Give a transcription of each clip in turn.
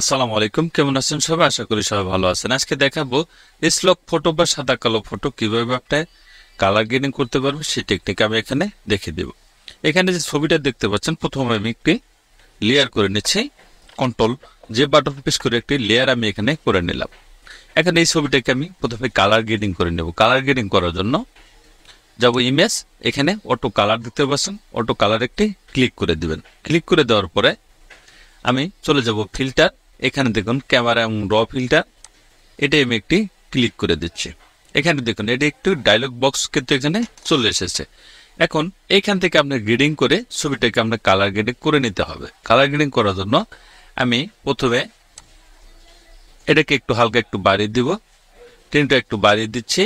আসসালামু আলাইকুম, কেমন আছেন সবাই? আশা করি সবাই ভালো আছেন। আজকে দেখাবো স্লক ফটো বা সাদা কালো ফটো কিভাবে আপনি কালার গ্রেডিং করতে পারবেন, সেই টেকনিক আমি এখানে দেখিয়ে দেব। এখানে যে ছবিটা দেখতে পাচ্ছেন, প্রথমে আমি একটি লেয়ার করে নিচ্ছি। কন্ট্রোল যে বাটন প্রেস করে একটি লেয়ার আমি এখানে করে নিলাম। এখানে এই ছবিটাকে আমি প্রথমে কালার গ্রেডিং করে নেব। কালার গ্রেডিং করার জন্য যাব ইমেজ, এখানে অটো কালার দেখতে পাচ্ছেন, অটো কালার একটি ক্লিক করে দিবেন। ক্লিক করে দেওয়ার পরে আমি চলে যাব ফিল্টার। এখানে দেখুন ক্যামেরা এবং র ফিল্টার, এটাই আমি একটি ক্লিক করে দিচ্ছি। এখানে দেখুন এটা একটু ডায়লগ বক্স কিন্তু এখানে চলে এসেছে। এখন এইখান থেকে আপনি গ্রেডিং করে ছবিটাকে আপনার কালার গ্রেডিং করে নিতে হবে। কালার গ্রেডিং করার জন্য আমি প্রথমে এটাকে একটু হালকা একটু বাড়িয়ে দিব, টেনটা একটু বাড়িয়ে দিচ্ছি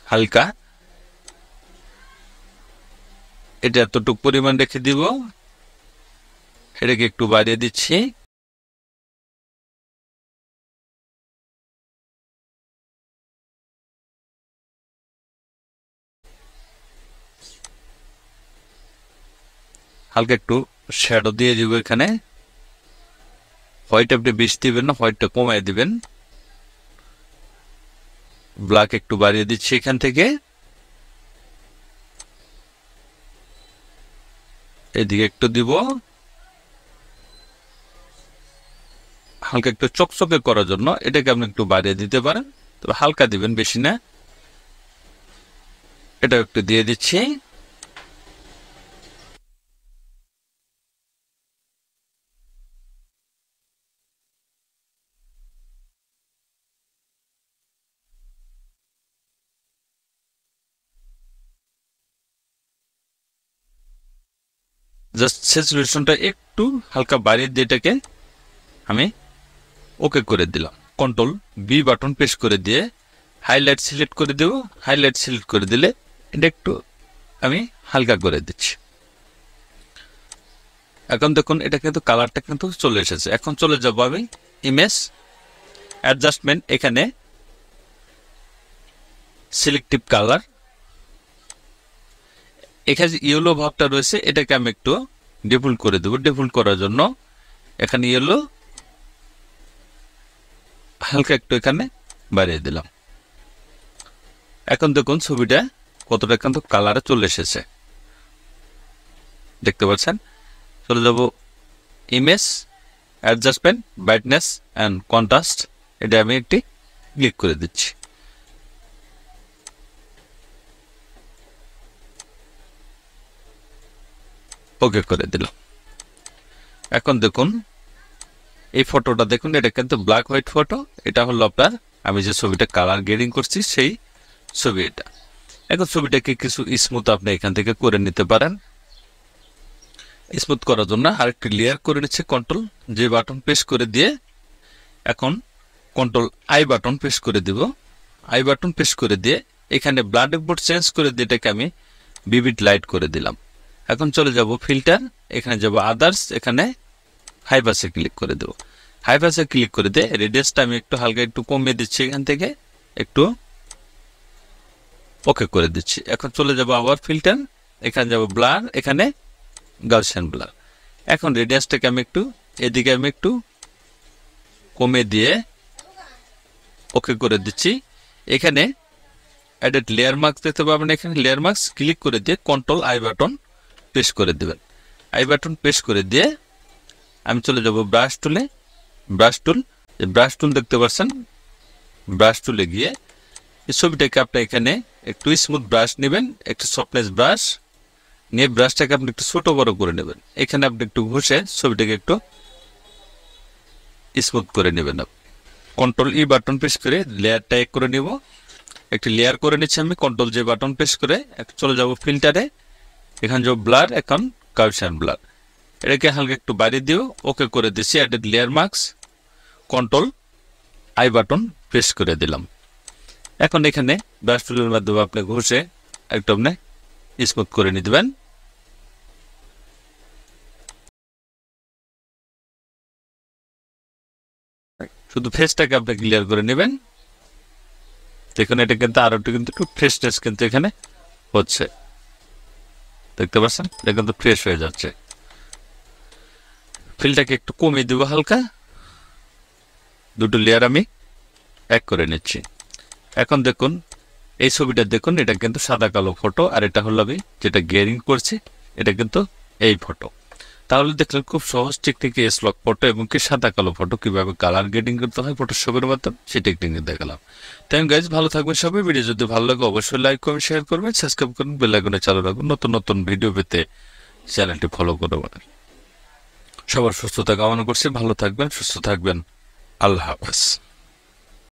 হালকা, এটা এতটুকু পরিমাণ রেখে দিব, এটাকে একটু বাড়িয়ে দিচ্ছি। হালকা একটু শ্যাডো দিয়ে দিব এখানে। হোয়াইট আপনি বেশি দিবেন না, হোয়াইটটা কমায় দিবেন। ব্ল্যাক একটু বাড়িয়ে দিচ্ছি এখান থেকে, এদিকে একটু দিব। হালকা একটু চকচকে করার জন্য এটাকে আপনি একটু বাড়িয়ে দিতে পারেন, তবে হালকা দিবেন, বেশি না। এটা একটু দিয়ে দিচ্ছি। জাস্ট স্যাচুরেশনটা একটু হালকা বাড়িয়ে দিয়ে এটাকে আমি ওকে করে দিলাম। কন্ট্রোল বি বাটন প্রেস করে দিয়ে হাইলাইট সিলেক্ট করে দেব। হাইলাইট সিলেক্ট করে দিলে এটা একটু আমি হালকা করে দিচ্ছি। এখন দেখুন এটা কিন্তু কালারটা কিন্তু চলে এসেছে। এখন চলে যাব আমি ইমেজ অ্যাডজাস্টমেন্ট, এখানে সিলেক্টিভ কালার, এখানে ইয়েলো ভাবটা রয়েছে, এটাকে আমি একটু ডিফল্ট করে দেবো। ডিফল্ট করার জন্য এখানে ইয়েলো হালকা একটু এখানে বাড়িয়ে দিলাম। এখন দেখুন ছবিটা কতটা কিন্তু কালারে চলে এসেছে, দেখতে পাচ্ছেন। চলে যাব image adjustment brightness and contrast, এটা আমি একটি ক্লিক করে দিচ্ছি। ওকে করে দিলাম। এখন দেখুন এই ফটোটা দেখুন, এটা কিন্তু ব্ল্যাক হোয়াইট ফটো। এটা হলো আপনার আমি যে ছবিটা কালার গ্রেডিং করছি সেই ছবি এটা। এখন ছবিটাকে কিছু স্মুথ আপনি এখান থেকে করে নিতে পারেন। স্মুথ করার জন্য আরেকটি লেয়ার করে নিচ্ছে, কন্ট্রোল যে বাটন প্রেস করে দিয়ে এখন কন্ট্রোল আই বাটন প্রেস করে দিব। আই বাটন প্রেস করে দিয়ে এখানে ব্লাড বোর্ড চেঞ্জ করে দিয়ে এটাকে আমি ভিভিড লাইট করে দিলাম। এখন চলে যাব ফিল্টার, এখানে যাব আদার্স, এখানে হাইপাসে ক্লিক করে দেব। হাইপাসে ক্লিক করে দিয়ে রেডিয়াসটা আমি একটু হালকা একটু কমিয়ে দিচ্ছি, এখান থেকে একটু ওকে করে দিচ্ছি। এখন চলে যাব আবার ফিল্টার, এখানে যাব ব্লার, এখানে গাউসিয়ান ব্লার। এখন রেডিয়াসটাকে আমি একটু এদিকে আমি একটু কমে দিয়ে ওকে করে দিচ্ছি। এখানে এডিট লেয়ার মার্কস দেখতে পাবেন, এখানে লেয়ার মার্কস ক্লিক করে দিয়ে কন্ট্রোল আই বাটন প্রেস করে দেবেন। আই বাটন প্রেস করে দিয়ে আমি চলে যাব ব্রাশ টুলে। ব্রাশ টুল, ব্রাশ টুল দেখতে পাচ্ছেন, ব্রাশ টুলে গিয়ে এই ছবিটাকে আপনি এখানে একটু স্মুথ ব্রাশ নেবেন, একটু সফটনেস ব্রাশ নিয়ে ব্রাশটাকে আপনি একটু ছোট বড় করে নেবেন। এখানে আপনি একটু ঘষে ছবিটাকে একটু স্মুথ করে নেবেন। কন্ট্রোল ই বাটন প্রেস করে লেয়ারটা এক করে নিব। একটি লেয়ার করে নিচ্ছি আমি, কন্ট্রোল যে বাটন প্রেস করে চলে যাব ফিল্টারে, এখানে যাব ব্লার, এখন গাউসিয়ান ব্লার, এটাকে হালকা একটু বাড়িয়ে দিও, ওকে করে দিচ্ছি। Edit layer marks, control I button press করে দিলাম। এখন এখানে ব্রাশ টুলের মাধ্যমে আপনি ঘষে একটু আপনি স্মুথ করে নিবেন। শুধু ফেসটাকে আপনি ক্লিয়ার করে নেবেন। দেখুন এটা কিন্তু আরো একটু ফ্রেশনেস কিন্তু এখানে হচ্ছে, দেখতে পাচ্ছেন, এটা কিন্তু ফ্রেশ হয়ে যাচ্ছে। ফিলটাকে একটু কমিয়ে দেবো হালকা, দুটো লেয়ার আমি এক করে নিচ্ছি। এখন দেখুন এই ছবিটা দেখুন, এটা কিন্তু সাদা কালো ফটো, আর এটা হলো আমি যেটা গেয়ারিং করছি এটা কিন্তু এই ফটো। তাহলে দেখলেন খুব সহজ টেকনিকে এসলক ফটো এবং কি সাদা কালো ফটো কিভাবে কালার গ্রেডিং করতে হয় ফটোশপের মাধ্যমে সেই টেকনিকে দেখালাম। তাই গাইজ ভালো থাকবেন সবাই। ভিডিও যদি ভালো লাগে অবশ্যই লাইক করবেন, শেয়ার করবেন, সাবস্ক্রাইব করুন, বেল আইকনে চালু রাখুন নতুন নতুন ভিডিও পেতে চ্যানেলটি ফলো করবেন। সবার সুস্থতা কামনা করছি, ভালো থাকবেন, সুস্থ থাকবেন, আল্লাহ হাফেজ।